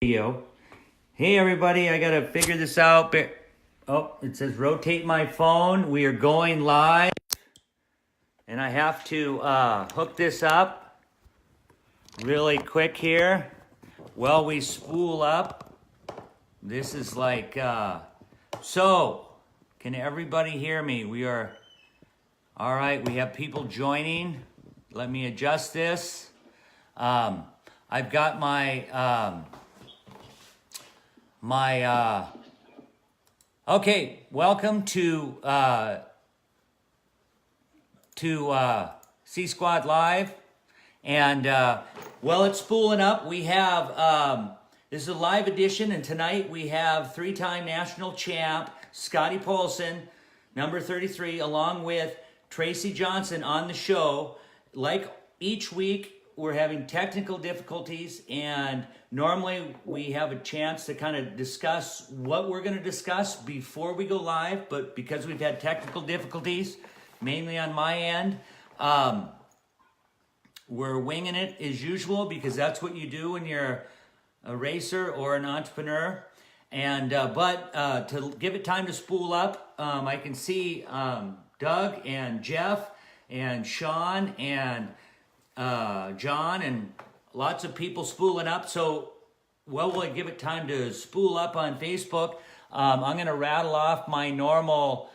Video. Hey everybody, I gotta figure this out. Oh, it says rotate my phone. We are going live, and I have to hook this up really quick here while we spool up. This is like so. Can everybody hear me? We are all right. We have people joining. Let me adjust this. I've got my okay, welcome to CSquad Live. And well, it's spooling up. We have this is a live edition, and tonight we have three-time national champ Scotty Paulson, number 33, along with Tracy Johnson on the show. Like each week, we're having technical difficulties, and normally we have a chance to kind of discuss what we're going to discuss before we go live, but because we've had technical difficulties, mainly on my end, we're winging it as usual, because that's what you do when you're a racer or an entrepreneur. And but to give it time to spool up, I can see Doug and Jeff and Sean and John and lots of people spooling up. So while we give it time to spool up on Facebook, I'm going to rattle off my normal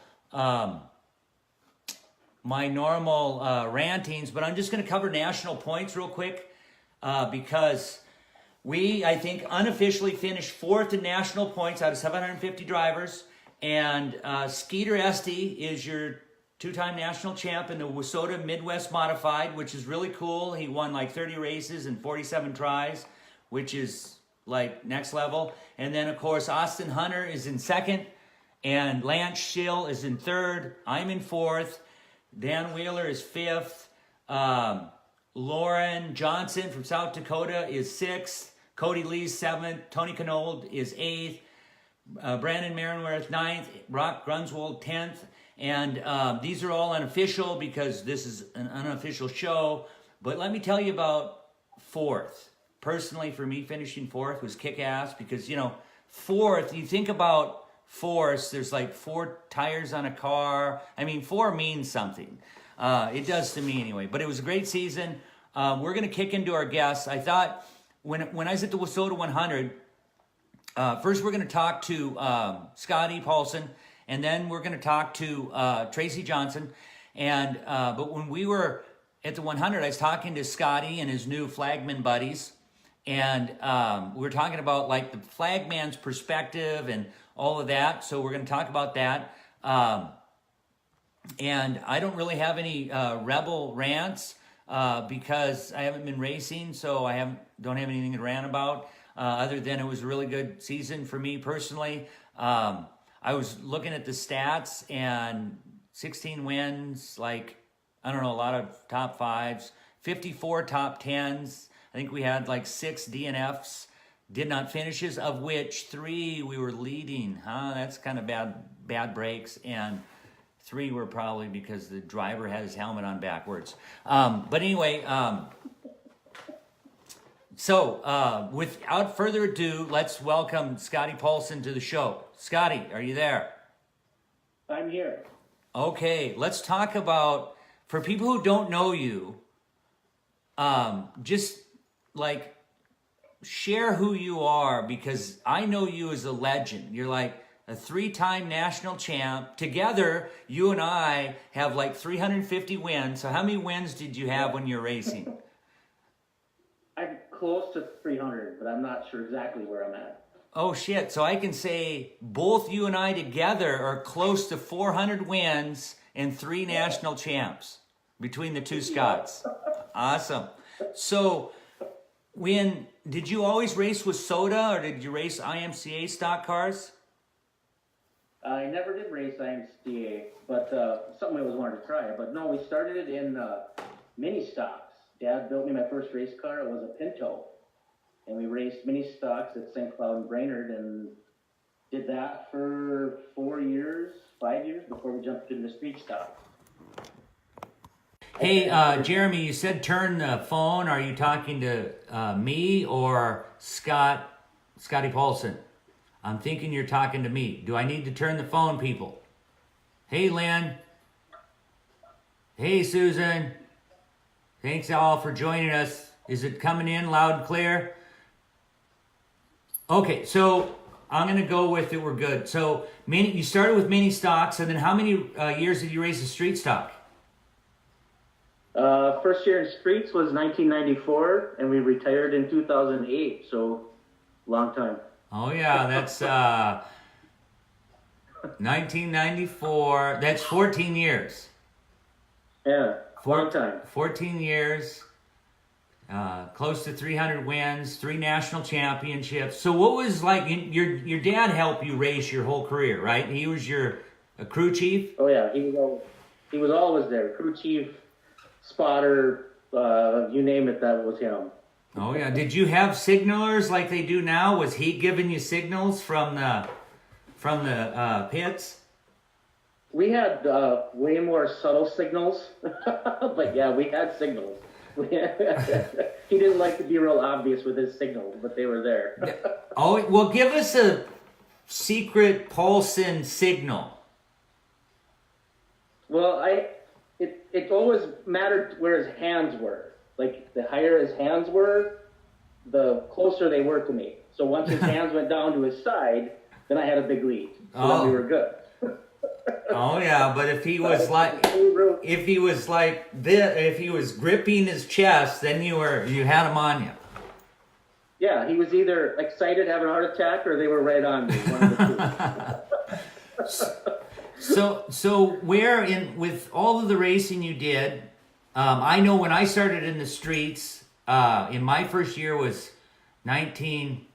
rantings, but I'm just going to cover national points real quick because we, I think, unofficially finished fourth in national points out of 750 drivers, and Skeeter Esty is your two-time national champ in the Wissota Midwest Modified, which is really cool. He won like 30 races and 47 tries, which is like next level. And then, of course, Austin Hunter is in second, and Lance Schill is in third. I'm in fourth. Dan Wheeler is fifth. Lauren Johnson from South Dakota is sixth. Cody Lee's seventh. Tony Canold is eighth. Brandon Marinworth ninth. Brock Grunswold 10th. And these are all unofficial because this is an unofficial show. But let me tell you about fourth. Personally, for me, finishing fourth was kick-ass because, you know, fourth, you think about force, there's like 4 tires on a car. I mean, 4 means something. It does to me anyway. But it was a great season. We're going to kick into our guests. I thought when I was at the Wissota 100, first we're going to talk to Scotty Paulson, and then we're going to talk to Tracy Johnson. And but when we were at the 100, I was talking to Scotty and his new Flagman buddies, and we were talking about like the Flagman's perspective and all of that. So we're going to talk about that. And I don't really have any rebel rants because I haven't been racing, so I don't have anything to rant about other than it was a really good season for me personally. I was looking at the stats, and 16 wins, like, I don't know, a lot of top 5s, 54 top 10s. I think we had like 6 DNFs, did not finishes, of which 3 we were leading. That's kind of bad breaks, and 3 were probably because the driver had his helmet on backwards. But anyway, so without further ado, let's welcome Scotty Paulson to the show. Scotty, are you there? I'm here. Okay, let's talk about, for people who don't know you, just like share who you are, because I know you as a legend. You're like a 3-time national champ. Together, you and I have like 350 wins. So how many wins did you have when you're racing? I'm close to 300, but I'm not sure exactly where I'm at. Oh shit, so I can say both you and I together are close to 400 wins and 3 national champs between the two Scots. Awesome. So did you always race with Soda, or did you race IMCA stock cars? I never did race IMCA, but something I always wanted to try. But no, we started it in mini stocks. Dad built me my first race car. It was a Pinto. And we raced mini stocks at St. Cloud and Brainerd, and did that for 5 years before we jumped into the street stock. Hey, Jeremy, you said turn the phone. Are you talking to me or Scott Scotty Paulson. I'm thinking you're talking to me. Do I need to turn the phone, people? Hey, Lynn. Hey, Susan. Thanks all for joining us. Is it coming in loud and clear? Okay, so I'm going to go with it. We're good. So you started with mini stocks, and then how many years did you race a street stock? First year in streets was 1994, and we retired in 2008, so long time. Oh, yeah, that's 1994. That's 14 years. Yeah, long time. 14 years, close to 300 wins, 3 national championships. So what was like, your dad helped you race your whole career, right? He was your crew chief? Oh, yeah, he was always there. Crew chief, spotter, you name it, that was him. Oh, yeah. Did you have signalers like they do now? Was he giving you signals from the pits? We had way more subtle signals, but yeah, we had signals. He didn't like to be real obvious with his signals, but they were there. Oh, well, give us a secret Paulson signal. Well, it always mattered where his hands were. Like, the higher his hands were, the closer they were to me. So once his hands went down to his side, then I had a big lead. So then we were good. Oh yeah, but if he was like this, if he was gripping his chest, then you had him on you. Yeah, he was either excited, having a heart attack, or they were right on me. One of the two. So where with all of the racing you did, I know when I started in the streets, in my first year was 19.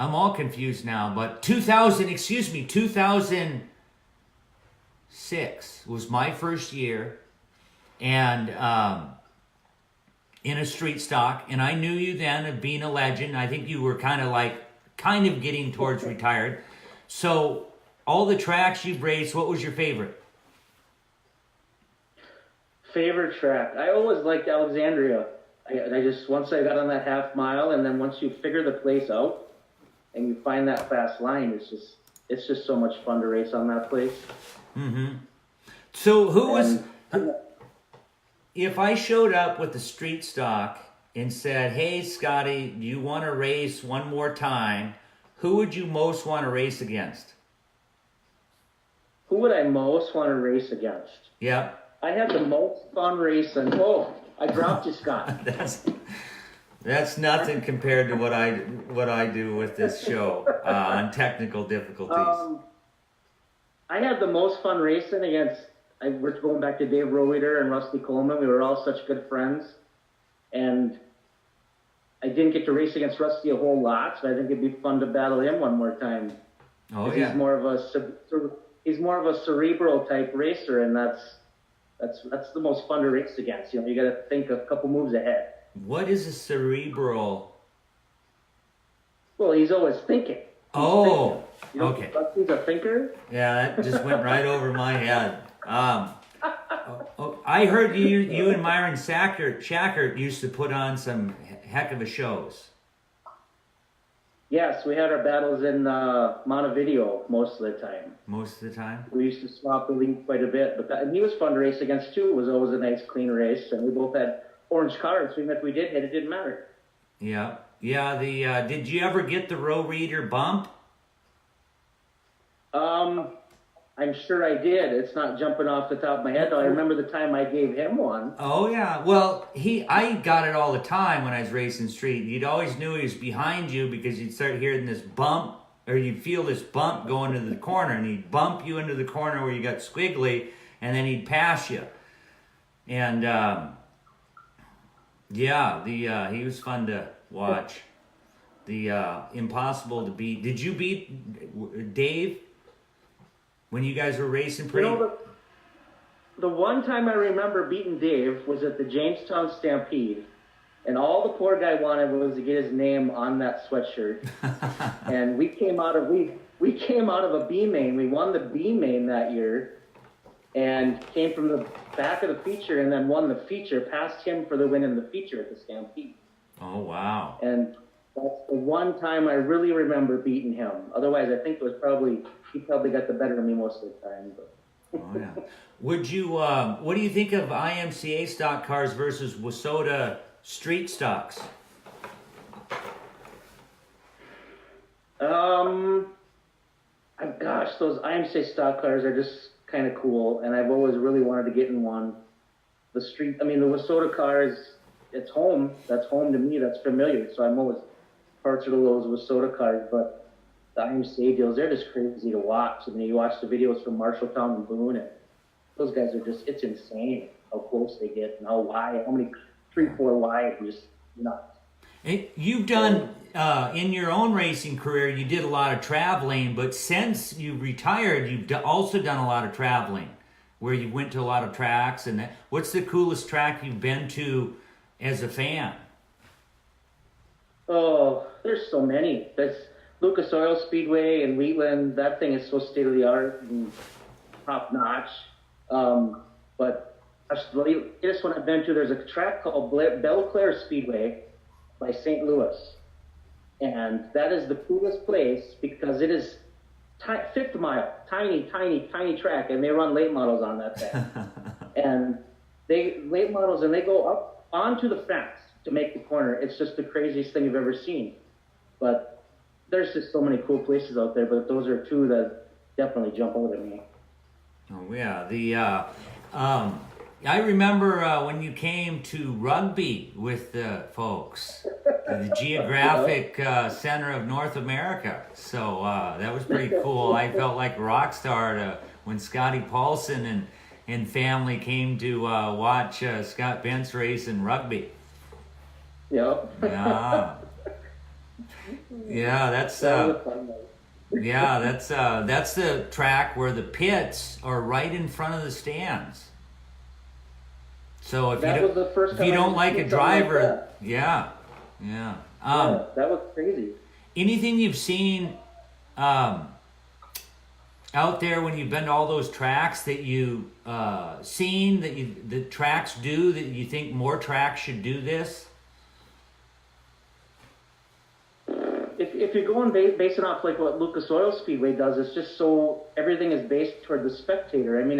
I'm all confused now, but 2006 was my first year, and in a street stock, and I knew you then of being a legend. I think you were kind of getting towards retired. So all the tracks you've raced, what was your favorite? Favorite track? I always liked Alexandria. I just, once I got on that half mile, and then once you figure the place out, and you find that fast line, it's just so much fun to race on that place. Mm-hmm. So if I showed up with the street stock and said, hey, Scotty, do you want to race one more time? Who would you most want to race against? Who would I most want to race against? Yeah. I had the most fun racing. Oh, I dropped you, Scott. That's nothing compared to what I do with this show on technical difficulties. I had the most fun racing against. We're going back to Dave Roweter and Rusty Coleman. We were all such good friends, and I didn't get to race against Rusty a whole lot, so I think it'd be fun to battle him one more time. Oh yeah. He's more of a cerebral type racer, and that's the most fun to race against. You know, you got to think a couple moves ahead. What is a cerebral? Well, he's always thinking. Oh, you know, okay. Rusty's a thinker. Yeah, that just went right over my head. I heard you and Myron Shackert used to put on some heck of a shows. Yes, we had our battles in Montevideo most of the time. Most of the time? We used to swap the lead quite a bit, and he was fun to race against too. It was always a nice, clean race, and we both had orange cars, so even if we did hit, it didn't matter. Yeah. Did you ever get the row reader bump? I'm sure I did. It's not jumping off the top of my head, though. I remember the time I gave him one. Oh, yeah. Well, I got it all the time when I was racing street. You'd always knew he was behind you because you'd start hearing this bump, or you'd feel this bump going to the corner, and he'd bump you into the corner where you got squiggly, and then he'd pass you. And, he was fun to watch. The impossible to beat. Did you beat Dave when you guys were racing pretty? You know, the one time I remember beating Dave was at the Jamestown Stampede, and all the poor guy wanted was to get his name on that sweatshirt. And we came out of a B main. We won the B main that year, and came from the back of the feature, and then won the feature. Passed him for the win in the feature at the Stampede. Oh wow! And That's the one time I really remember beating him. Otherwise, I think he probably got the better of me most of the time. But. Oh yeah. Would you? What do you think of IMCA stock cars versus Wasota street stocks? Gosh, those IMCA stock cars are just kind of cool, and I've always really wanted to get in one. The Wasota cars, it's home. That's home to me. That's familiar. So I'm always parts of those Wasota cars, but the IMCA deals, they're just crazy to watch. I mean, you watch the videos from Marshalltown and Boone, and those guys are just, it's insane how close they get and how many 3-4 wide, just nuts. You've done, in your own racing career, you did a lot of traveling, but since you retired, you've also done a lot of traveling, where you went to a lot of tracks. And what's the coolest track you've been to as a fan? Oh, there's so many. There's Lucas Oil Speedway in Wheatland. That thing is so state-of-the-art and top-notch. But the latest one I've been to, there's a track called Belle Claire Speedway by St. Louis. And that is the coolest place because it is fifth mile, tiny track, and they run late models on that thing. And they go up onto the fence to make the corner. It's just the craziest thing you've ever seen. But there's just so many cool places out there, but those are two that definitely jump out at me. Oh yeah, I remember when you came to Rugby with the folks, the geographic center of North America. So that was pretty cool. I felt like a rock star when Scotty Paulson and family came to watch Scott Bintz race in Rugby. Yep. Yeah. Yeah, that's that's the track where the pits are right in front of the stands. So if you don't like a driver, yeah. That was crazy. Anything you've seen out there when you've been to all those tracks that you seen that tracks do that you think more tracks should do this? If you're going basing off like what Lucas Oil Speedway does, it's just so everything is based toward the spectator. I mean,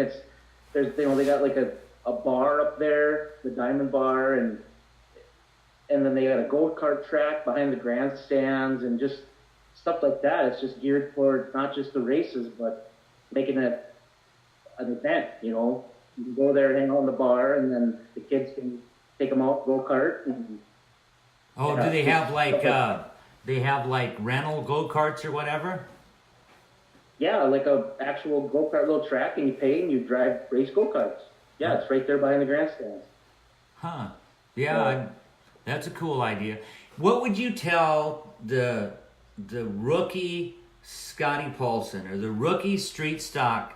they got like a bar up there, the Diamond Bar, and then they got a go-kart track behind the grandstands and just stuff like that. It's just geared toward not just the races, but making it an event. You know, you can go there, hang out in the bar, and then the kids can take them out go-kart. And, do they have like rental go-karts or whatever? Yeah, like a actual go-kart little track, and you pay and you drive race go-karts. Yeah, it's right there behind the grandstands. Huh. Yeah, that's a cool idea. What would you tell the rookie Scotty Paulson or the rookie street stock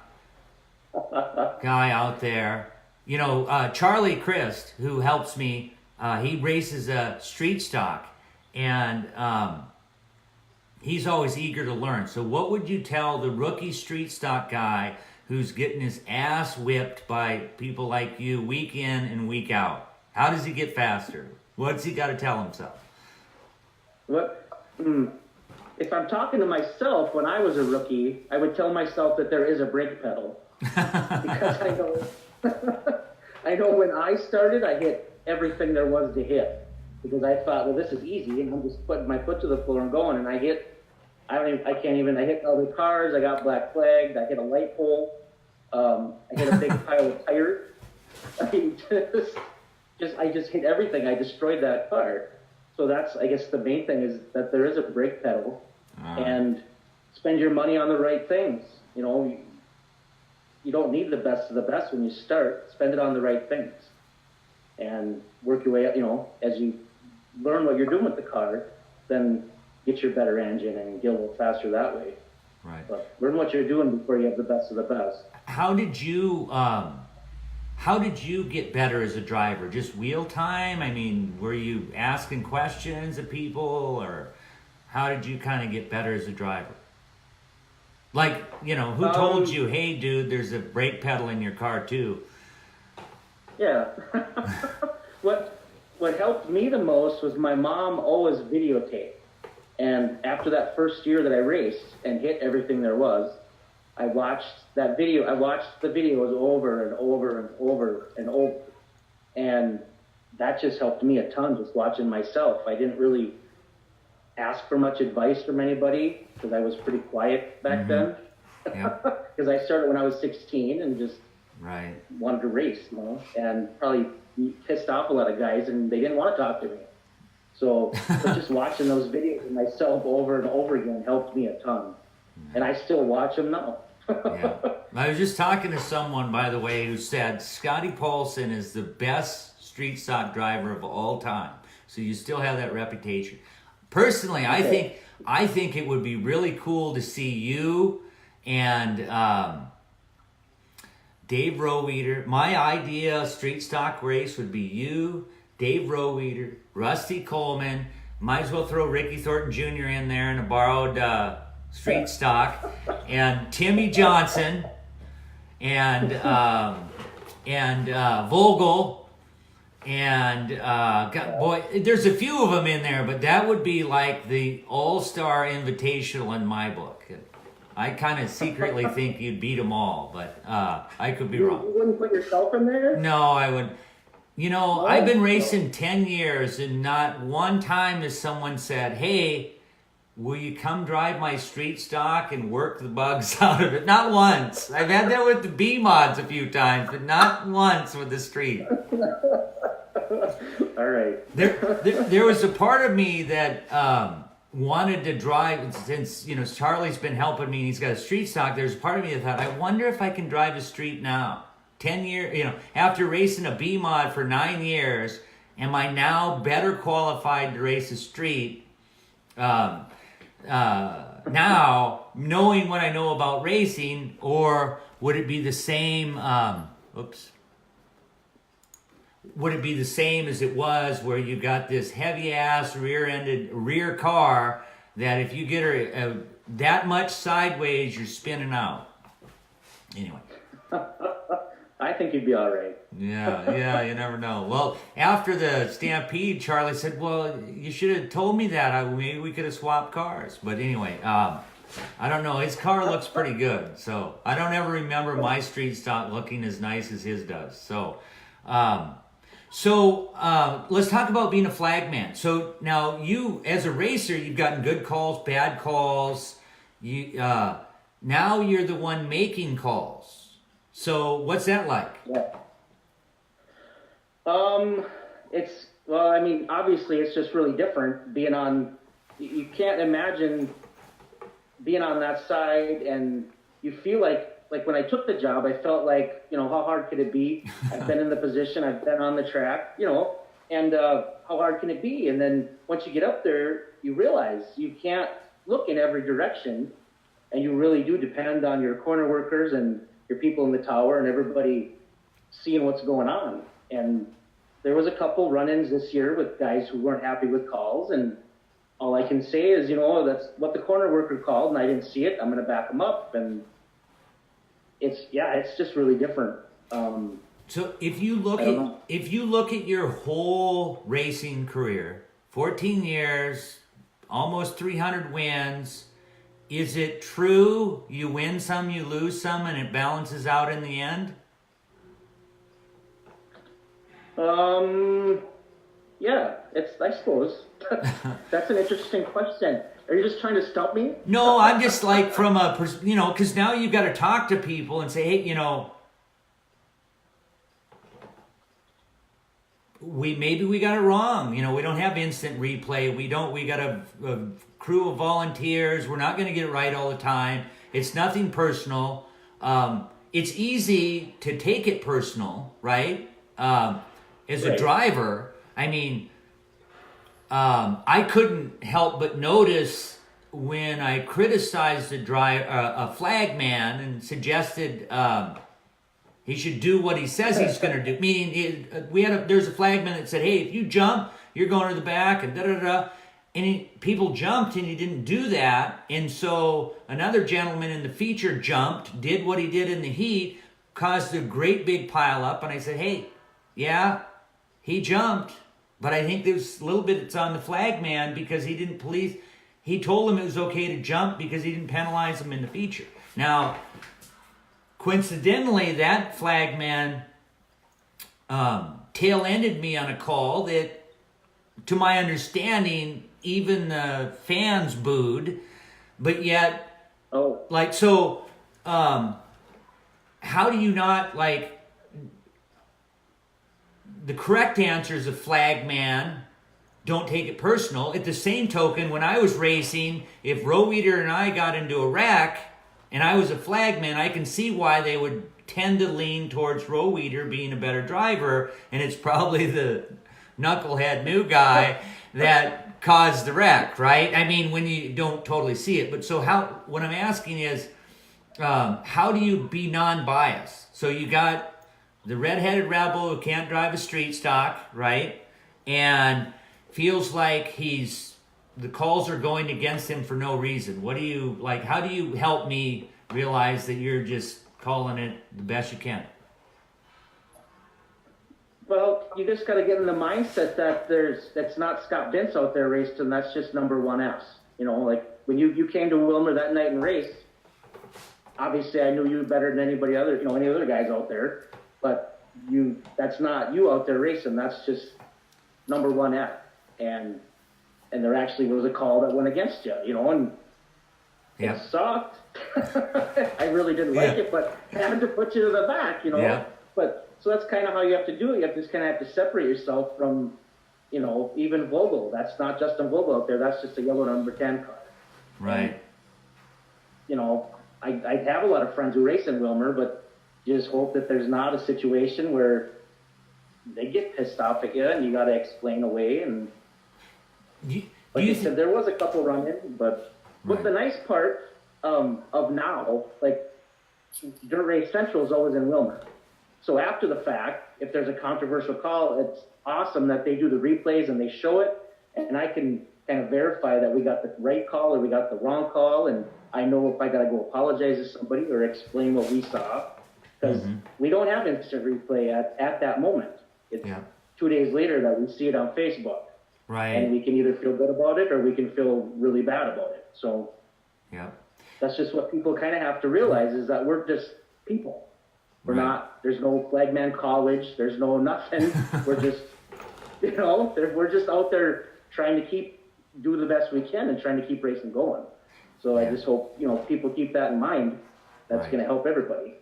guy out there? You know, Charlie Christ, who helps me, he races a street stock, and he's always eager to learn. So what would you tell the rookie street stock guy who's getting his ass whipped by people like you week in and week out? How does he get faster? What's he got to tell himself? If I'm talking to myself when I was a rookie, I would tell myself that there is a brake pedal. Because I know when I started, I hit everything there was to hit. Because I thought, well, this is easy, and I'm just putting my foot to the floor and going, and I hit other cars, I got black flagged, I hit a light pole, I hit a big pile of tires. I mean, I just hit everything. I destroyed that car. So that's, I guess the main thing is that there is a brake pedal, and spend your money on the right things. You know, you don't need the best of the best when you start. Spend it on the right things, and work your way up. You know, as you learn what you're doing with the car, then get your better engine and get a little faster that way. Right. But learn what you're doing before you have the best of the best. How did you get better as a driver? Just wheel time? I mean, were you asking questions of people, or how did you kind of get better as a driver? Like, you know, who told you, hey, dude, there's a brake pedal in your car too? Yeah. What helped me the most was my mom always videotaped. And after that first year that I raced and hit everything there was, I watched that video. I watched the videos over and over and over and over. And that just helped me a ton, just watching myself. I didn't really ask for much advice from anybody because I was pretty quiet back then. Because I started when I was 16 and just wanted to race, you know, and probably pissed off a lot of guys and they didn't want to talk to me. So but just watching those videos of myself over and over again helped me a ton. And I still watch them now. I was just talking to someone, by the way, who said Scotty Paulson is the best street stock driver of all time. So you still have that reputation. Personally, I think it would be really cool to see you and Dave Roweeder. My idea street stock race would be you, Dave Roweeder, Rusty Coleman. Might as well throw Ricky Thornton Jr. in there in a borrowed street stock, and Timmy Johnson, and Vogel, and boy, there's a few of them in there, but that would be like the all-star invitational in my book. I kind of secretly think you'd beat them all, but I could be wrong. You wouldn't put yourself in there? No, I would. You know, I've been racing 10 years, and not one time has someone said, hey, will you come drive my street stock and work the bugs out of it? Not once. I've had that with the B mods a few times, but not once with the street. All right. There was a part of me that wanted to drive, since, you know, Charlie's been helping me and he's got a street stock. There's a part of me that thought, I wonder if I can drive a street now. 10 years, you know, after racing a B mod for 9 years, am I now better qualified to race a street? Now, knowing what I know about racing, or would it be the same, would it be the same as it was where you got this heavy-ass rear-ended rear car that if you get her that much sideways, you're spinning out? Anyway. I think you'd be all right. Yeah, you never know. Well, after the Stampede, Charlie said, well, you should have told me that. Maybe we could have swapped cars. But anyway, I don't know. His car looks pretty good. So I don't ever remember my street stock looking as nice as his does. So let's talk about being a flagman. So now you, as a racer, you've gotten good calls, bad calls. Now you're the one making calls. So what's that like? Well, I mean, obviously it's just really different being on, you can't imagine being on that side, and you feel like when I took the job, I felt like, you know, how hard could it be? I've been in the position, I've been on the track, you know, and how hard can it be? And then once you get up there, you realize you can't look in every direction, and you really do depend on your corner workers and your people in the tower and everybody seeing what's going on. And there was a couple run-ins this year with guys who weren't happy with calls, and all I can say is, you know, that's what the corner worker called, and I didn't see it. I'm going to back them up, and it's just really different. So if you look at your whole racing career, 14 years, almost 300 wins. Is it true you win some, you lose some, and it balances out in the end? Yeah, I suppose. That's an interesting question. Are you just trying to stump me? No, I'm just like from a, you know, because now you've got to talk to people and say, hey, you know, maybe we got it wrong. You know, we don't have instant replay. We got a crew of volunteers. We're not going to get it right all the time. It's nothing personal. It's easy to take it personal, right? As a driver, I mean, I couldn't help but notice when I criticized a flagman and suggested he should do what he says he's going to do. Meaning, there's a flagman that said, "Hey, if you jump, you're going to the back," and da da da. And people jumped, and he didn't do that. And so another gentleman in the feature jumped, did what he did in the heat, caused a great big pile up. And I said, "Hey, yeah, he jumped, but I think there's a little bit it's on the flagman because he didn't police. he told him it was okay to jump because he didn't penalize him in the feature. Now, coincidentally, that flagman tail-ended me on a call that, to my understanding, even the fans booed, but yet, how do you not, the correct answer is a flagman, don't take it personal. At the same token, when I was racing, if Roweeder and I got into a wreck, and I was a flagman, I can see why they would tend to lean towards Roweeder being a better driver, and it's probably the knucklehead new guy that caused the wreck, right? I mean, when you don't totally see it. But so what I'm asking is, how do you be non-biased? So you got the redheaded rebel who can't drive a street stock, right? And feels like the calls are going against him for no reason. How do you help me realize that you're just calling it the best you can? Well, you just got to get in the mindset that that's not Scott Bintz out there raced, and that's just number 1S. When you came to Wilmer that night and raced, obviously I knew you better than anybody other, any other guys out there, but that's not you out there racing. That's just number 1F. And there actually was a call that went against you, and it sucked. I really didn't like it, but I had to put you to the back, Yeah. But so that's kind of how you have to do it. You have to just kind of have to separate yourself from, even Vogel. That's not Justin Vogel out there. That's just a yellow number 10 car. Right. And, I have a lot of friends who race in Wilmer, but you just hope that there's not a situation where they get pissed off at you and you got to explain away. And like you said, there was a couple run-ins, but the nice part of now, Dirt Race Central is always in Wilmer. So after the fact, if there's a controversial call, it's awesome that they do the replays and they show it, and I can kind of verify that we got the right call or we got the wrong call, and I know if I got to go apologize to somebody or explain what we saw, because we don't have instant replay at that moment. It's 2 days later that we see it on Facebook. Right. And we can either feel good about it or we can feel really bad about it. So that's just what people kind of have to realize, is that we're just people. We're not, there's no Flagman College, there's no nothing. We're just, we're just out there trying to do the best we can and trying to keep racing going. So I just hope, people keep that in mind. That's going to help everybody.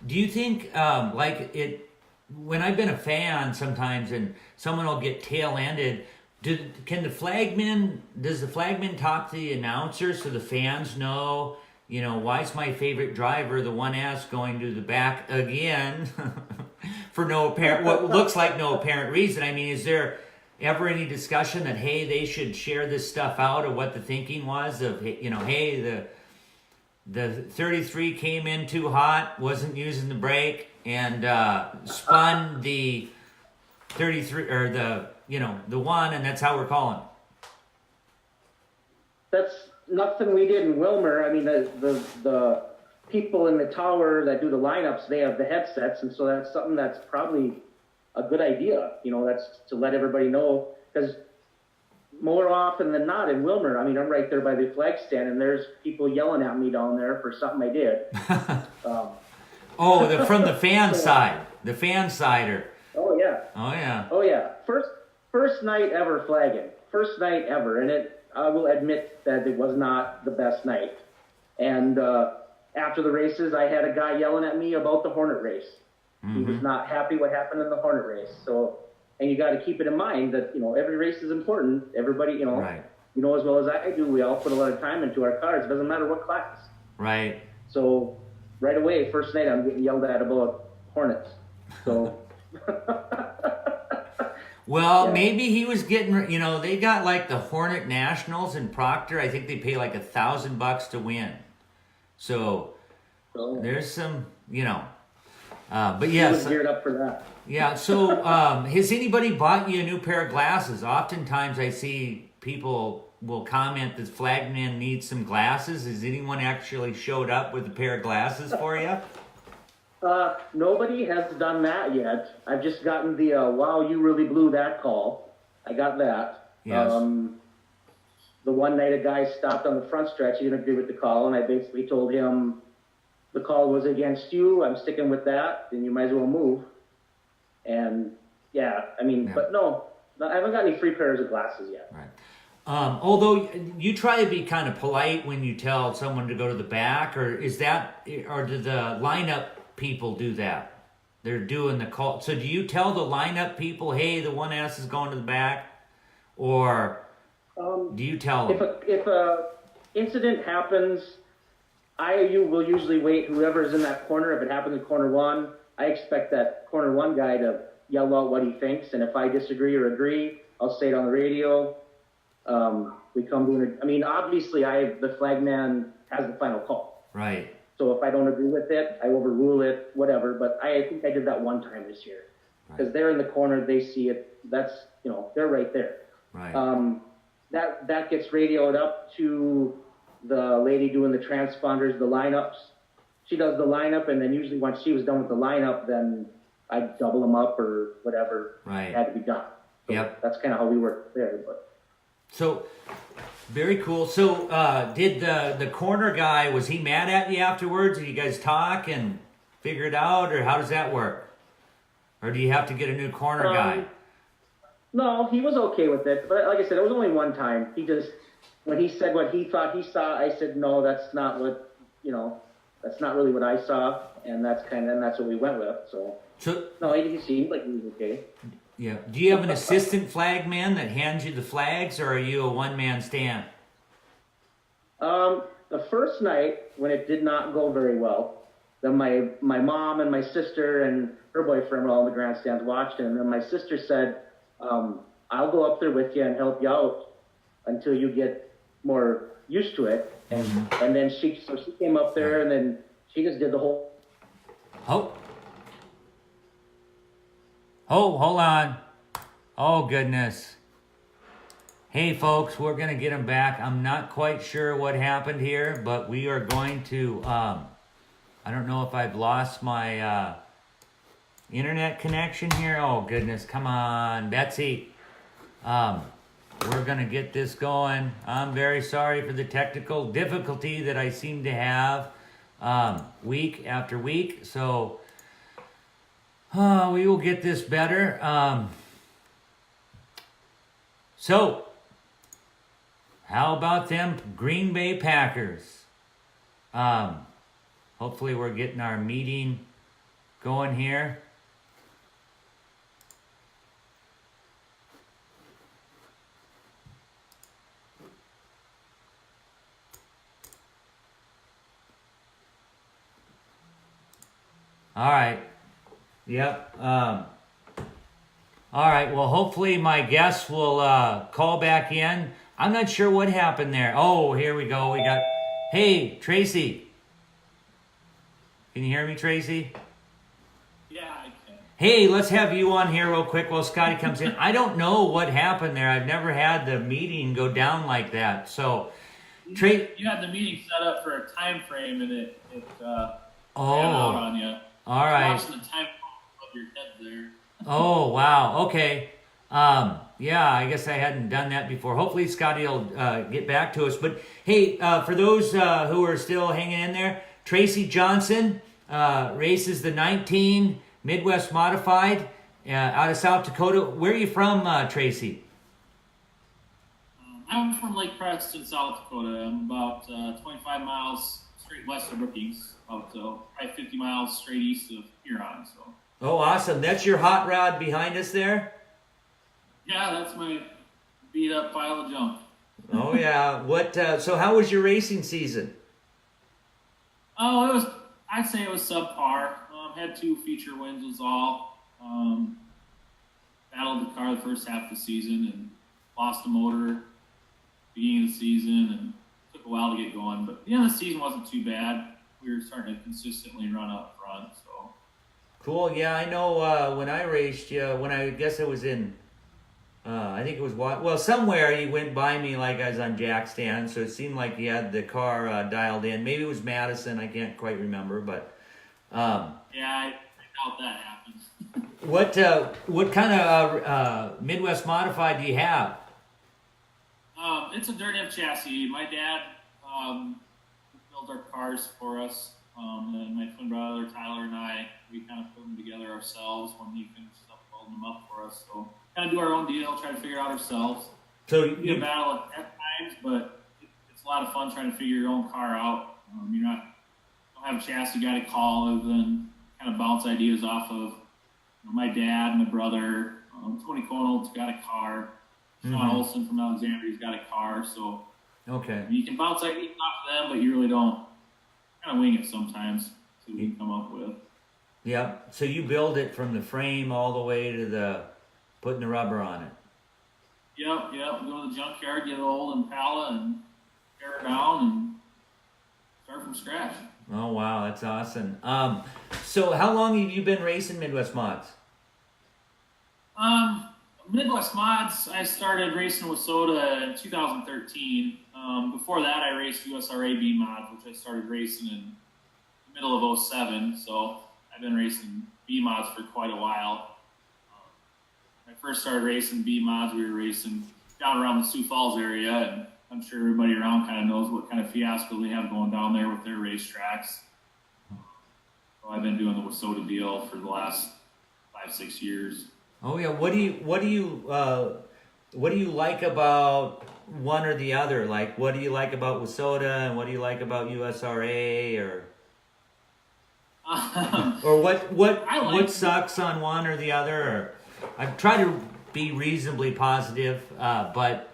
Do you think, when I've been a fan sometimes and someone will get tail-ended, does the flagman talk to the announcers so the fans know, why is my favorite driver, the 1S, going to the back again for what looks like no apparent reason? I mean, is there ever any discussion that, hey, they should share this stuff out, or what the thinking was of, hey, the 33 came in too hot, wasn't using the brake, and spun the 33 or the 1, and that's how we're calling. That's nothing we did in Wilmer. I mean, the people in the tower that do the lineups, they have the headsets, and so that's something that's probably a good idea. That's to let everybody know, because more often than not in Wilmer, I mean, I'm right there by the flag stand, and there's people yelling at me down there for something I did. From the fan side, the fan sider. Oh yeah. First night ever flagging. First night ever, and I will admit that it was not the best night. And after the races, I had a guy yelling at me about the Hornet race. He was not happy what happened in the Hornet race. So, and you got to keep it in mind that every race is important. Everybody, you know as well as I do. We all put a lot of time into our cars. It doesn't matter what class. Right. So, right away, first night, I'm getting yelled at about Hornets. So. Well, maybe he was getting, they got like the Hornet Nationals in Proctor. I think they pay like $1,000 to win. So there's some, but yes. He was geared up for that. Yeah. So has anybody bought you a new pair of glasses? Oftentimes I see people will comment that Flagman needs some glasses. Has anyone actually showed up with a pair of glasses for you? Nobody has done that yet. I've just gotten the, wow, you really blew that call. I got that. Yes. the one night a guy stopped on the front stretch, he didn't agree with the call, and I basically told him the call was against you. I'm sticking with that, then you might as well move. And yeah, I mean, but no, I haven't got any free pairs of glasses yet. Right. Although you try to be kind of polite when you tell someone to go to the back, or do the lineup people do that? They're doing the call. So do you tell the lineup people, hey, the 1S is going to the back, or do you tell them? If a incident happens, you will usually wait whoever's in that corner. If it happens in corner one, I expect that corner one guy to yell out what he thinks, and if I disagree or agree, I'll say it on the radio. We come to an, I mean, obviously the flagman has the final call. Right. So if I don't agree with it, I overrule it, whatever. But I think I did that one time this year. Because they're in the corner, they see it. That's, they're right there. Right. That gets radioed up to the lady doing the transponders, the lineups. She does the lineup, and then usually once she was done with the lineup, then I'd double them up or whatever had to be done. So that's kind of how we work there. But so, very cool. So, did the corner guy, was he mad at you afterwards? Did you guys talk and figure it out, or how does that work? Or do you have to get a new corner guy? No, he was okay with it. But like I said, it was only one time. When he said what he thought he saw, I said, no, that's not what, that's not really what I saw. And that's what we went with. So no, he seemed like he was okay. Yeah. Do you have an assistant flagman that hands you the flags, or are you a one-man stand? The first night, when it did not go very well, then my mom and my sister and her boyfriend were all in the grandstands watching, and then my sister said, I'll go up there with you and help you out until you get more used to it. And then she came up there, and then she just did the whole... Oh, hold on. Oh, goodness. Hey, folks, we're going to get him back. I'm not quite sure what happened here, but we are going to... I don't know if I've lost my internet connection here. Oh, goodness. Come on, Betsy. We're going to get this going. I'm very sorry for the technical difficulty that I seem to have week after week. So... we will get this better. So, how about them Green Bay Packers? Hopefully we're getting our meeting going here. All right. Yep. All right. Well, hopefully my guests will call back in. I'm not sure what happened there. Oh, here we go. We got... Hey, Tracy. Can you hear me, Tracy? Yeah, I can. Hey, let's have you on here real quick while Scotty comes in. I don't know what happened there. I've never had the meeting go down like that. So, you had the meeting set up for a time frame, and it ran out on you. All right. Watching the time above your head there. Oh, wow. Okay. Yeah, I guess I hadn't done that before. Hopefully Scotty will get back to us. But hey, for those who are still hanging in there, Tracy Johnson races the 19 Midwest Modified out of South Dakota. Where are you from, Tracy? I'm from Lake Preston, South Dakota. I'm about 25 miles straight west of Brookings, about probably 50 miles straight east of Huron. So. Oh, awesome. That's your hot rod behind us there? Yeah, that's my beat-up pile of junk. Oh, yeah. So how was your racing season? Oh, I'd say it was subpar. Had 2 feature wins was all. Battled the car the first half of the season and lost the motor beginning of the season, and took a while to get going. But the end of the season wasn't too bad. We were starting to consistently run up front. So cool. Yeah, I know when I raced you, when I guess it was in, I think it was, somewhere you went by me like I was on jack stand, so it seemed like you had the car dialed in. Maybe it was Madison, I can't quite remember, but... yeah, I doubt that happens. What kind of Midwest Modified do you have? It's a dirt F chassis. My dad built our cars for us. And my twin brother Tyler and I, we kind of put them together ourselves when he finished up building them up for us. So kind of do our own deal, try to figure it out ourselves. So It'd be a battle at times, but it's a lot of fun trying to figure your own car out. Don't have a chassis guy to call other than kind of bounce ideas off of my dad, my brother. Tony Conold's got a car. Sean Olson from Alexandria's got a car. So okay. you can bounce ideas off of them, but you really don't. Kind of wing it sometimes. See what you can come up with. Yep. So you build it from the frame all the way to the putting the rubber on it. Yep. Go to the junkyard, get an old Impala, and tear it down and start from scratch. Oh wow, that's awesome. So how long have you been racing Midwest Mods? Midwest Mods, I started racing with Soda in 2013. Before that, I raced USRA B Mods, which I started racing in the middle of 07. So I've been racing B Mods for quite a while. When I first started racing B Mods, we were racing down around the Sioux Falls area, and I'm sure everybody around kind of knows what kind of fiasco they have going down there with their racetracks. So I've been doing the Wasota deal for the last 5-6 years. Oh yeah, what do you like about one or the other? Like, what do you like about Wasota and what do you like about USRA, or what sucks on one or the other? Or I try to be reasonably positive, but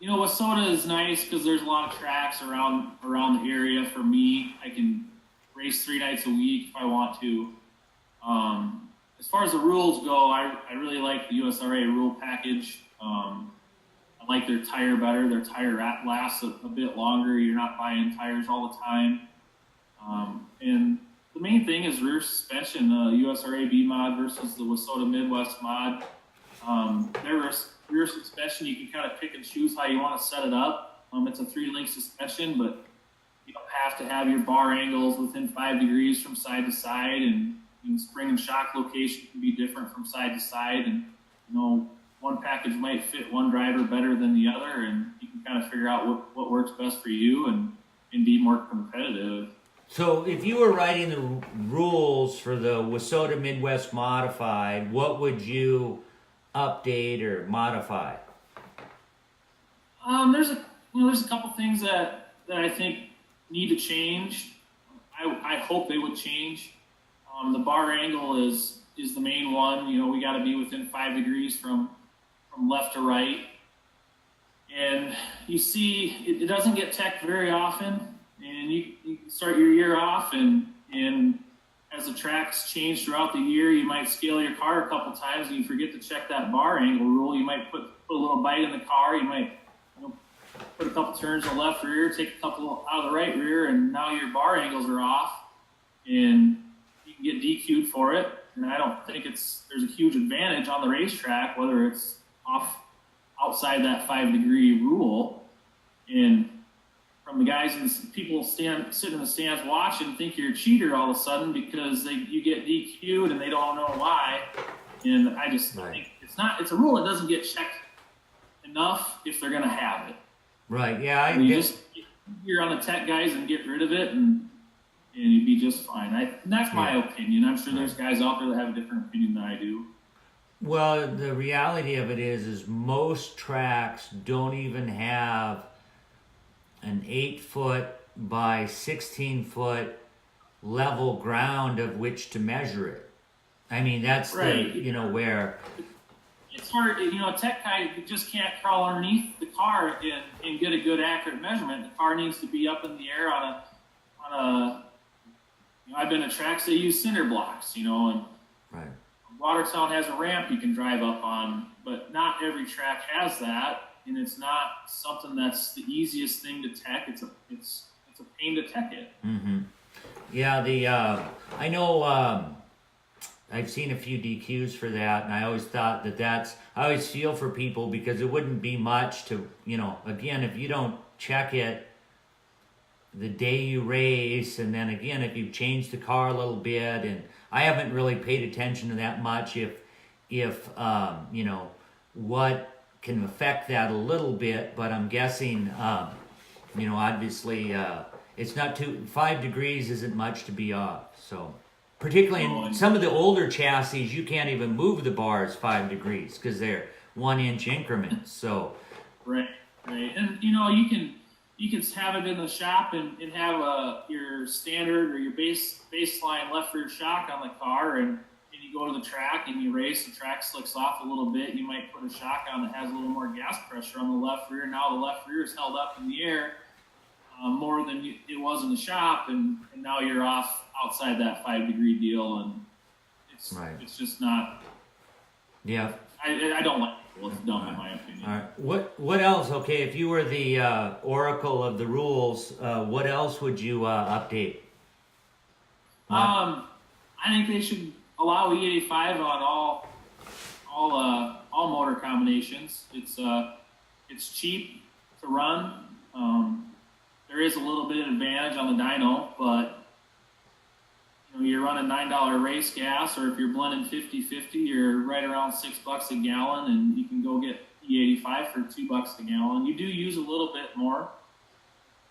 Wasota is nice because there's a lot of tracks around the area for me. I can race 3 nights a week if I want to. As far as the rules go, I really like the USRA rule package. I like their tire better. Their tire lasts a bit longer. You're not buying tires all the time. And the main thing is rear suspension. USRA B mod versus the Wasota Midwest mod. Their rear suspension, you can kind of pick and choose how you want to set it up. It's a 3-link suspension, but you don't have to have your bar angles within 5 degrees from side to side, and spring and shock location can be different from side to side, and one package might fit one driver better than the other, and you can kind of figure out what works best for you and be more competitive. So if you were writing the rules for the Wasota Midwest Modified, what would you update or modify? There's a couple things that I think need to change. I hope they would change. The bar angle is the main one. We got to be within 5 degrees from left to right. And you see, it doesn't get teched very often. And you start your year off, and as the tracks change throughout the year, you might scale your car a couple times and you forget to check that bar angle rule. You might put a little bite in the car. You might put a couple turns in the left rear, take a couple out of the right rear, and now your bar angles are off. And get DQ'd for it, and I don't think there's a huge advantage on the racetrack, whether it's outside that 5 degree rule. And from the guys and people sitting in the stands watching think you're a cheater all of a sudden because you get DQ'd and they don't know why. And I just think it's a rule that doesn't get checked enough if they're going to have it. Right. Yeah. You're on the tech guys and get rid of it, and you'd be just fine. That's my opinion. I'm sure there's guys out there that have a different opinion than I do. Well, the reality of it is most tracks don't even have an 8-foot by 16-foot level ground of which to measure it. I mean, that's right. Where it's hard. A tech guy just can't crawl underneath the car and get a good accurate measurement. The car needs to be up in the air on a I've been to tracks that use cinder blocks, and right. Watertown has a ramp you can drive up on, but not every track has that, and it's not something that's the easiest thing to tech. It's a pain to tech it. Mm-hmm. Yeah, I know I've seen a few DQs for that, and I always thought I always feel for people because it wouldn't be much to, again, if you don't check it the day you race, and then again if you change the car a little bit, and I haven't really paid attention to that much if what can affect that a little bit, but I'm guessing, obviously, it's not 5 degrees isn't much to be off. So, particularly in some of the older chassis, you can't even move the bars 5 degrees because they're 1 inch increments. So, right, and you can have it in the shop and have your standard or your baseline left rear shock on the car, and you go to the track and you race, the track slicks off a little bit, you might put a shock on that has a little more gas pressure on the left rear. Now the left rear is held up in the air more than it was in the shop, and now you're off outside that 5 degree deal, and it's just not. Yeah, I don't like it. It's dumb in my opinion. All right. What else? Okay, if you were the oracle of the rules, what else would you update? I think they should allow E85 on all motor combinations. It's cheap to run. There is a little bit of advantage on the dyno, but you're running $9 race gas, or if you're blending 50-50, you're right around $6 a gallon, and you can go get E85 for $2 a gallon. You do use a little bit more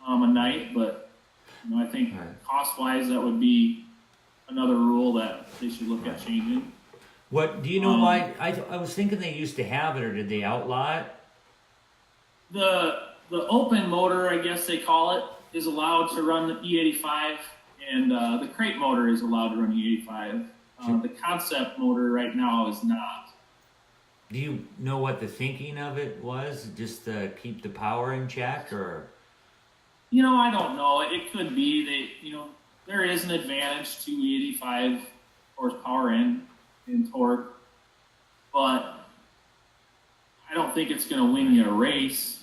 a night, but I think cost-wise that would be another rule that they should look at changing. What do you know why? I was thinking they used to have it, or did they outlaw it? The open motor, I guess they call it, is allowed to run the E85, and the crate motor is allowed to run E85. The concept motor right now is not. Do you know what the thinking of it was? Just to keep the power in check, or? I don't know. It could be there is an advantage to E85 horsepower and torque, but I don't think it's going to win you a race.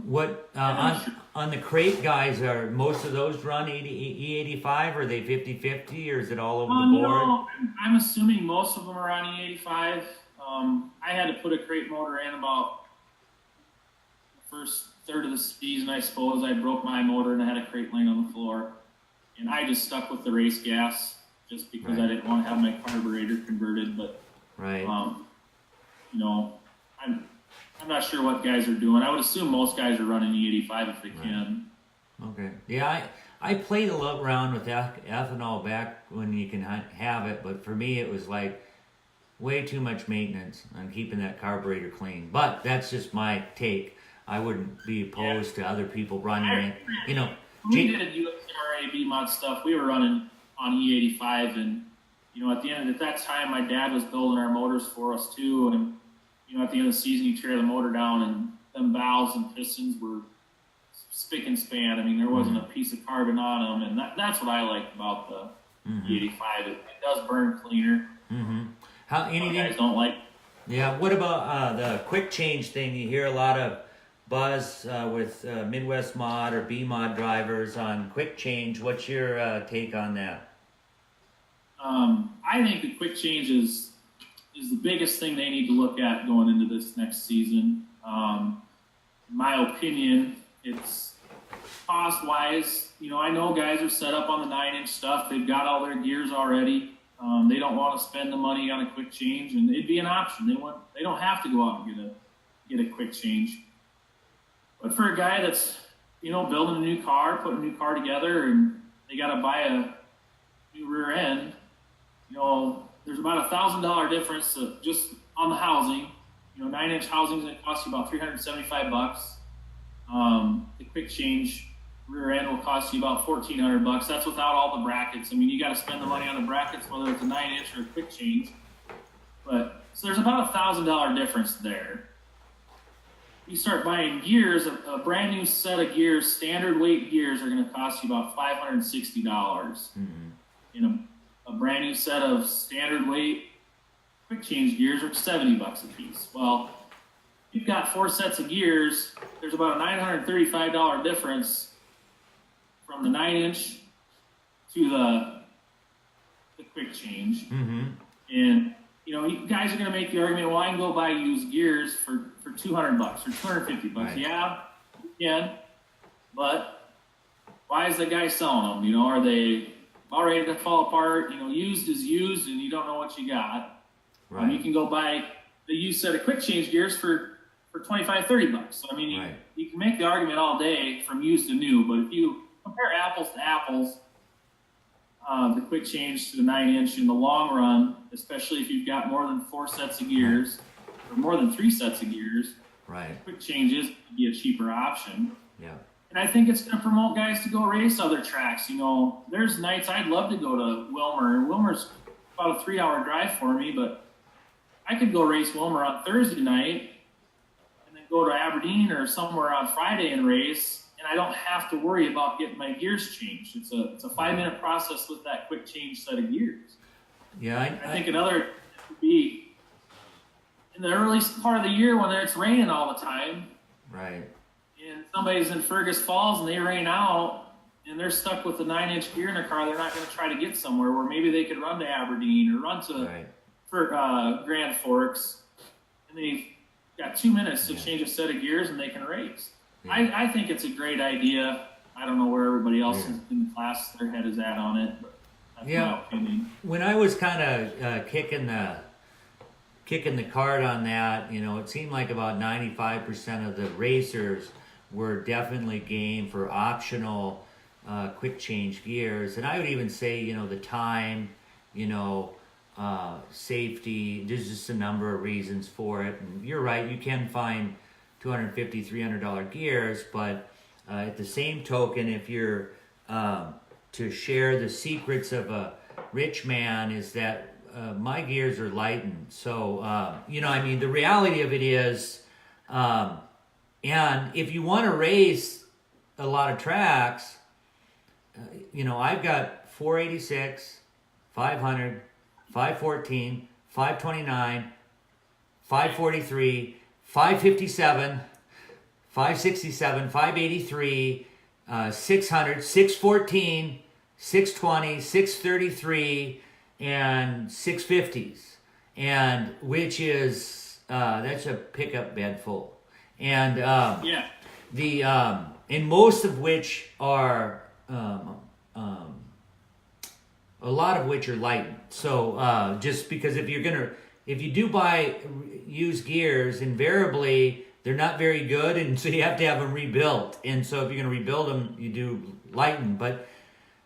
What on the crate guys, are most of those run E85? Are they 50-50, or is it all over the board? I'm assuming most of them are on E85. I had to put a crate motor in about the first third of the season, I suppose. I broke my motor and I had a crate laying on the floor, and I just stuck with the race gas just because I didn't want to have my carburetor converted. But I'm not sure what guys are doing. I would assume most guys are running E85 if they can. Okay. Yeah, I played a lot around with ethanol back when you can have it, but for me it was like way too much maintenance on keeping that carburetor clean. But that's just my take. I wouldn't be opposed to other people running it. We did USRA B-Mod stuff. We were running on E85, and at that time my dad was building our motors for us too, and at the end of the season, you tear the motor down, and them valves and pistons were spick and span. I mean, there wasn't a piece of carbon on them, and that's what I liked about the E85. It does burn cleaner. How anything guys don't like? Yeah. What about the quick change thing? You hear a lot of buzz with Midwest Mod or B Mod drivers on quick change. What's your take on that? I think the quick change is the biggest thing they need to look at going into this next season. In my opinion, it's cost-wise. I know guys are set up on the 9-inch stuff. They've got all their gears already. They don't want to spend the money on a quick change, and it'd be an option. They don't have to go out and get a quick change. But for a guy that's building a new car, putting a new car together, and they got to buy a new rear end, there's about $1,000 difference just on the housing. 9-inch housing is going to cost you about $375. The quick change rear end will cost you about $1,400. That's without all the brackets. I mean, you got to spend the money on the brackets, whether it's a 9-inch or a quick change. So there's about $1,000 difference there. You start buying gears, a brand new set of gears, standard weight gears, are going to cost you about $560. A brand new set of standard weight quick change gears are $70 a piece. Well, you've got 4 sets of gears. There's about a $935 difference from the 9-inch to the quick change. And you guys are going to make the argument, well, I can go buy used gears for $200 or $250. Right. Yeah, you can. But why is the guy selling them? Are they all ready to fall apart? Used is used, and you don't know what you got. Right. You can go buy a used set of quick change gears for 25, $30. So, I mean, Right. you can make the argument all day from used to new, but if you compare apples to apples, the quick change to the 9-inch in the long run, especially if you've got more than 4 sets of gears or more than 3 sets of gears, Right. quick changes would be a cheaper option. Yeah. And I think it's going to promote guys to go race other tracks. You know, there's nights I'd love to go to Wilmer. Wilmer's about a 3-hour drive for me, but I could go race Wilmer on Thursday night and then go to Aberdeen or somewhere on Friday and race, and I don't have to worry about getting my gears changed. It's a 5-minute process with that quick change set of gears. Yeah. I think another would be in the early part of the year when it's raining all the time, Right. and somebody's in Fergus Falls and they rain out and they're stuck with a 9-inch gear in their car, they're not going to try to get somewhere where maybe they could run to Aberdeen or run to Grand Forks, and they've got 2 minutes to change a set of gears and they can race. Yeah. I think it's a great idea. I don't know where everybody else in the class, their head is at on it, but that's my opinion. When I was kind of kicking the cart on that, you know, it seemed like about 95% of the racers were definitely game for optional quick change gears. And I would even say, you know, the time, you know, safety, there's just a number of reasons for it. And you're right, you can find $250, $300 gears, but at the same token, if you're to share the secrets of a rich man, is that my gears are lightened. So, you know, I mean, the reality of it is, and if you want to race a lot of tracks, you know, I've got 486, 500, 514, 529, 543, 557, 567, 583, 600, 614, 620, 633, and 650s, and which is that's a pickup bed full, and and most of which are a lot of which are lightened. So just because if you do buy used gears, invariably they're not very good, and so you have to have them rebuilt. And so if you're going to rebuild them, you do lighten. But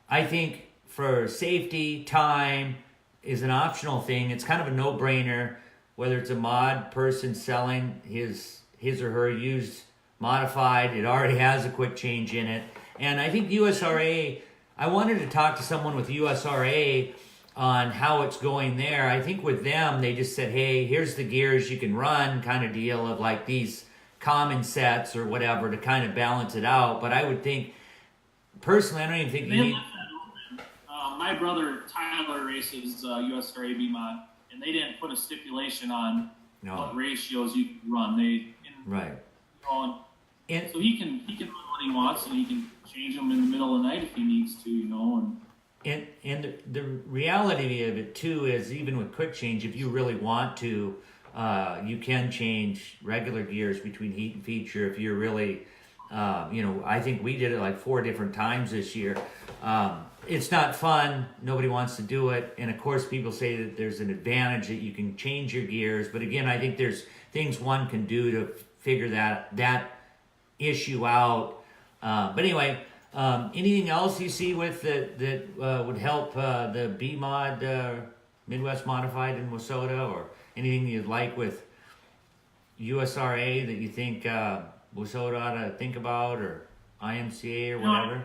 I think for safety, time is an optional thing. It's kind of a no-brainer, whether it's a mod person selling his or her used modified, it already has a quick change in it. And I think USRA, I wanted to talk to someone with USRA on how it's going there. I think with them, they just said, hey, here's the gears you can run, kind of deal of like these common sets or whatever to kind of balance it out. But I would think, personally, I don't even think you need... My brother Tyler races USRA B-Mod, and they didn't put a stipulation on what ratios you can run. Right. So he can run what he wants, and he can change them in the middle of the night if he needs to, you know. And the reality of it too is, even with quick change, if you really want to, you can change regular gears between heat and feature if you're really, you know, I think we did it like 4 different times this year. It's not fun. Nobody wants to do it. And of course, people say that there's an advantage that you can change your gears. But again, I think there's things one can do to figure that issue out. But anyway, anything else you see with that would help the B-Mod Midwest Modified in Wissota, or anything you'd like with USRA that you think Wissota ought to think about, or IMCA or whatever?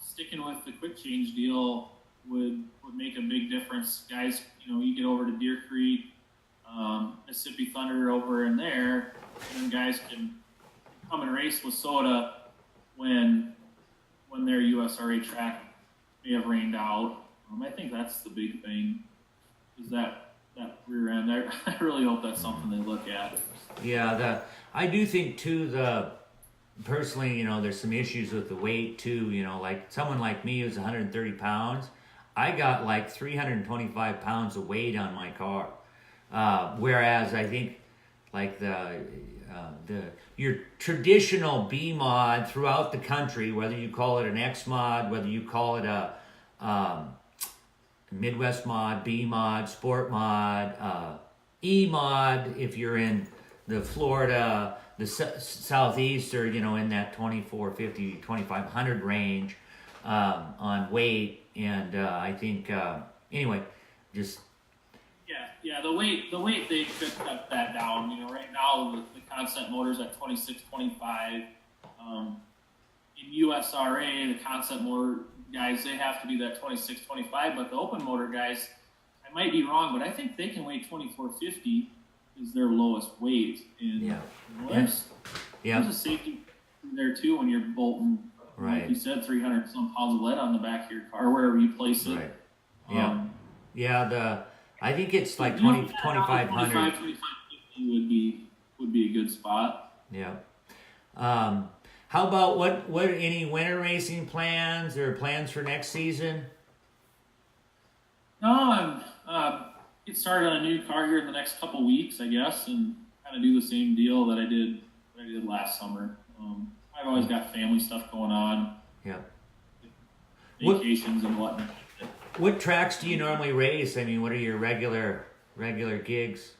Sticking with the quick change deal would make a big difference. Guys, you know, you get over to Deer Creek, Mississippi Thunder over in there, and then guys can come and race with Wissota when their USRA track may have rained out. I think that's the big thing, is that rear end. I really hope that's something they look at. Yeah, I do think too, personally, you know, there's some issues with the weight too, you know, like someone like me who's 130 pounds, I got like 325 pounds of weight on my car. Whereas I think like your traditional B-Mod throughout the country, whether you call it an X-Mod, whether you call it a Midwest Mod, B-Mod, Sport Mod, E-mod if you're in the Florida, the southeast, or in that 2450, 2500 range on weight. And I think anyway, just yeah. The weight they could cut that down. Right now the concept motor's at 2625. In USRA, the concept motor guys, they have to be that 2625, but the open motor guys, I might be wrong, but I think they can weigh 2450 is their lowest weight. And there's a safety there too when you're bolting, like you said, 300 some pounds of lead on the back of your car, wherever you place it. Right. I think it's like 2500. 2550 would be a good spot. Yeah. How about what any winter racing plans or plans for next season? No, I'm get started on a new car here in the next couple weeks, I guess, and kind of do the same deal that I did last summer. I've always got family stuff going on. Yeah. Vacations and whatnot. What tracks do you normally race? I mean, what are your regular gigs?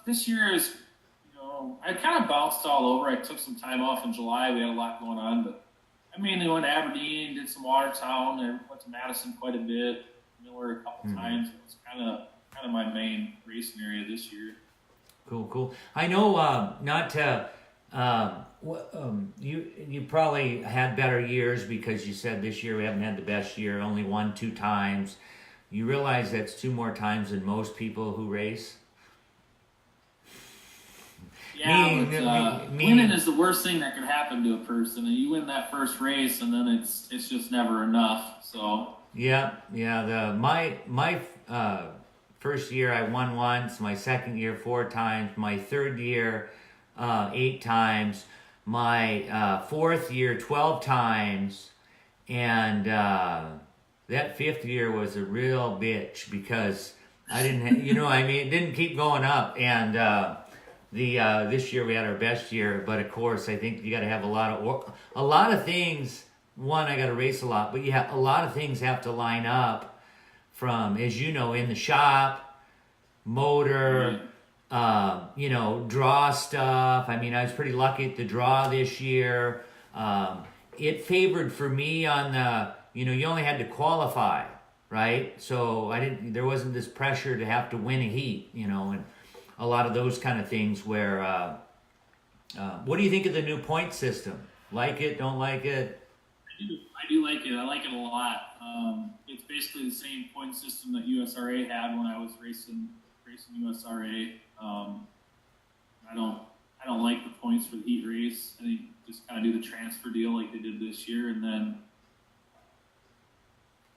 This year is, I kind of bounced all over. I took some time off in July. We had a lot going on, but I mainly went to Aberdeen, did some Watertown, and went to Madison quite a bit, Miller a couple times. It was kind of my main racing area this year. Cool. I know not to. You probably had better years because you said this year we haven't had the best year, only won 2 times. You realize that's 2 more times than most people who race? Yeah, winning is the worst thing that could happen to a person. And you win that first race, and then it's just never enough. So My first year I won once. My second year 4 times. My third year 8 times. My fourth year 12 times, and that 5th year was a real bitch because I didn't, it didn't keep going up, and. This year we had our best year, but of course I think you got to have a lot of things. One, I got to race a lot, but a lot of things have to line up from, as you know, in the shop, motor, draw stuff. I mean, I was pretty lucky at the draw this year. It favored for me on the, you only had to qualify, right? So there wasn't this pressure to have to win a heat, and a lot of those kind of things where, what do you think of the new point system? Like it, don't like it? I do like it. I like it a lot. It's basically the same point system that USRA had when I was racing USRA. I don't like the points for the heat race. I think just kind of do the transfer deal like they did this year, and then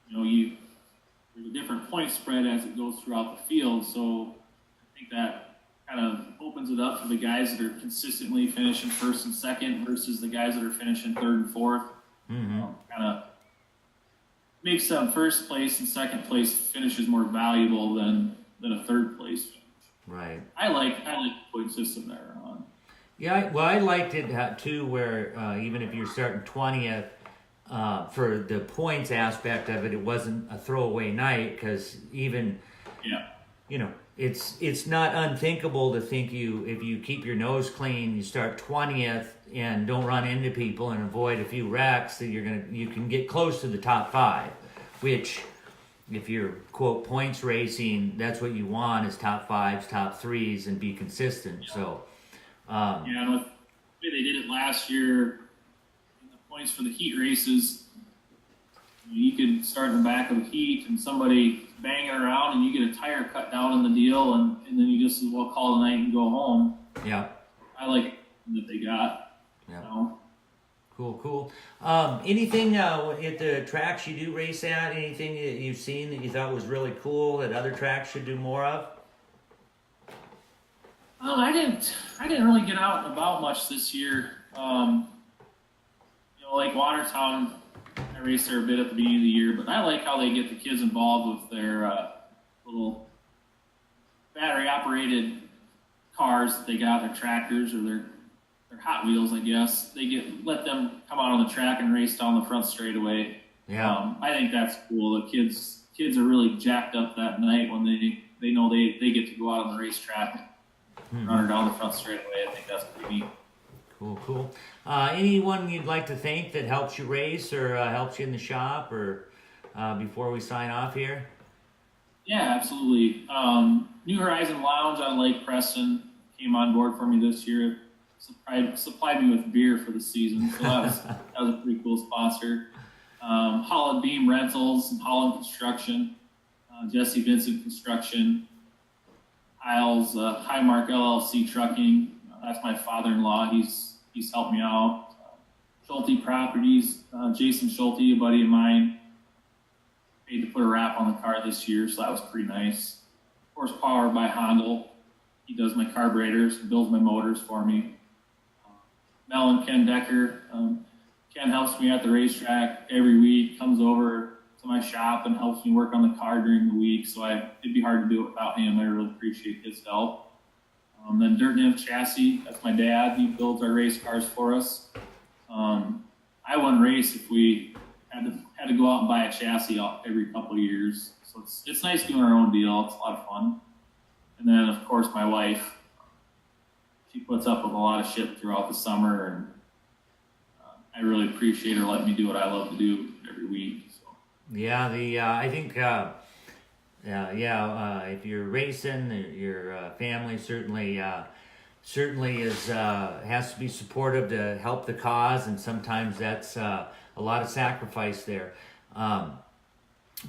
there's a different point spread as it goes throughout the field. So I think that kind of opens it up for the guys that are consistently finishing first and second versus the guys that are finishing third and fourth. Kind of makes them first place and second place finishes more valuable than a third place finish. Right. I like the point system there on. Yeah, I liked it too, where even if you're starting 20th, for the points aspect of it, it wasn't a throwaway night because even, it's not unthinkable to think if you keep your nose clean, you start 20th and don't run into people and avoid a few wrecks, that you can get close to the top 5, which if you're quote points racing, that's what you want is top 5s, top 3s, and be consistent. So, and with the way they did it last year, the points for the heat races, you could start in the back of the heat and somebody banging around and you get a tire cut down in the deal and then you just as well call it a night and go home. Yeah. I like that they got. Yeah. Cool. Anything at the tracks you do race at, anything that you've seen that you thought was really cool that other tracks should do more of? I didn't really get out and about much this year. Like Watertown, I raced there a bit at the beginning of the year, but I like how they get the kids involved with their little battery-operated cars that they got, their tractors or their Hot Wheels, I guess. Let them come out on the track and race down the front straightaway. Yeah. I think that's cool. The kids are really jacked up that night when they they know they get to go out on the racetrack and run her down the front straightaway. I think that's pretty neat. Cool. Anyone you'd like to thank that helps you race or helps you in the shop, or before we sign off here? Yeah, absolutely. New Horizon Lounge out of Lake Preston came on board for me this year. Supplied me with beer for the season, so that was a pretty cool sponsor. Holland Beam Rentals and Holland Construction, Jesse Vincent Construction, Isles Highmark LLC Trucking. That's my father-in-law. He's helped me out. Schulte Properties, Jason Schulte, a buddy of mine, paid to put a wrap on the car this year, so that was pretty nice. Horsepower by Hondel. He does my carburetors, builds my motors for me. Mel and Ken Decker. Ken helps me at the racetrack every week, comes over to my shop and helps me work on the car during the week, so it'd be hard to do it without him. I really appreciate his help. Then Dirt Nymph Chassis, that's my dad. He builds our race cars for us. I wouldn't race if we had to go out and buy a chassis every couple of years. So it's nice doing our own deal. It's a lot of fun. And then, of course, my wife. She puts up with a lot of shit throughout the summer, and I really appreciate her letting me do what I love to do every week. So. Yeah, I think if you're racing, your family certainly is has to be supportive to help the cause, and sometimes that's a lot of sacrifice there.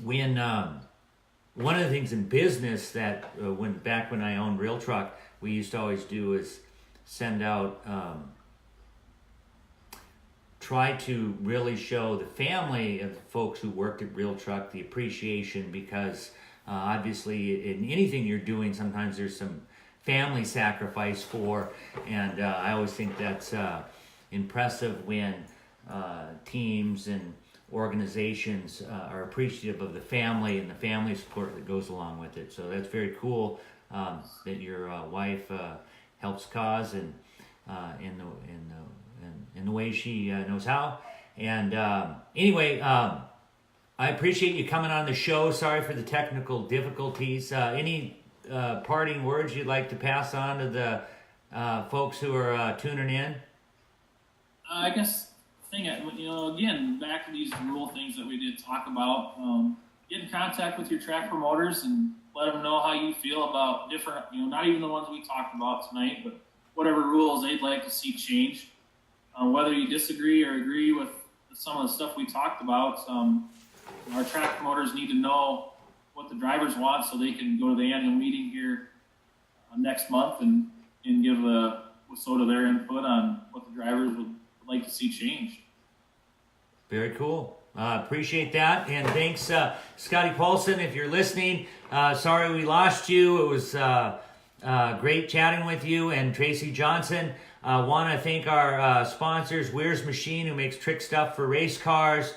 When one of the things in business that when I owned Real Truck, we used to always do is send out, try to really show the family of the folks who worked at Real Truck the appreciation, because obviously in anything you're doing, sometimes there's some family sacrifice for, and I always think that's impressive when teams and organizations are appreciative of the family and the family support that goes along with it. So that's very cool that your wife helps cause and in the way she knows how. And anyway, I appreciate you coming on the show. Sorry for the technical difficulties. Any parting words you'd like to pass on to the folks who are tuning in? I guess again, back to these rule things that we did talk about. Get in contact with your track promoters and let them know how you feel about different, not even the ones we talked about tonight, but whatever rules they'd like to see changed. Whether you disagree or agree with some of the stuff we talked about, our track promoters need to know what the drivers want so they can go to the annual meeting here next month and give WSOTA their input on what the drivers would like to see changed. Very cool. Appreciate that. And thanks, Scotty Paulson, if you're listening. Sorry we lost you. It was great chatting with you. And Tracy Johnson. Want to thank our sponsors, Weir's Machine, who makes trick stuff for race cars.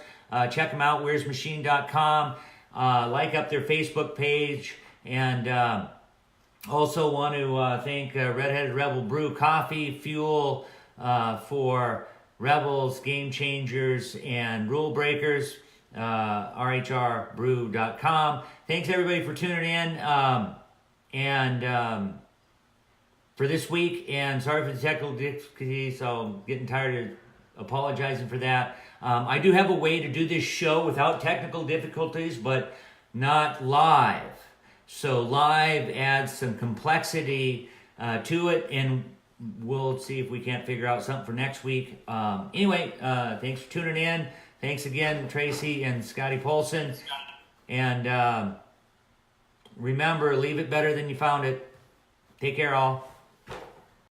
Check them out, weirsmachine.com. Like up their Facebook page. And also want to thank Redheaded Rebel Brew Coffee, fuel for Rebels, Game Changers, and Rule Breakers. RHRbrew.com. Thanks everybody for tuning in. And for this week, and sorry for the technical difficulties, so I'm getting tired of apologizing for that. I do have a way to do this show without technical difficulties, but not live. So live adds some complexity to it, and we'll see if we can't figure out something for next week. Anyway, thanks for tuning in. Thanks again, Tracy and Scotty Paulson. And remember, leave it better than you found it. Take care, all.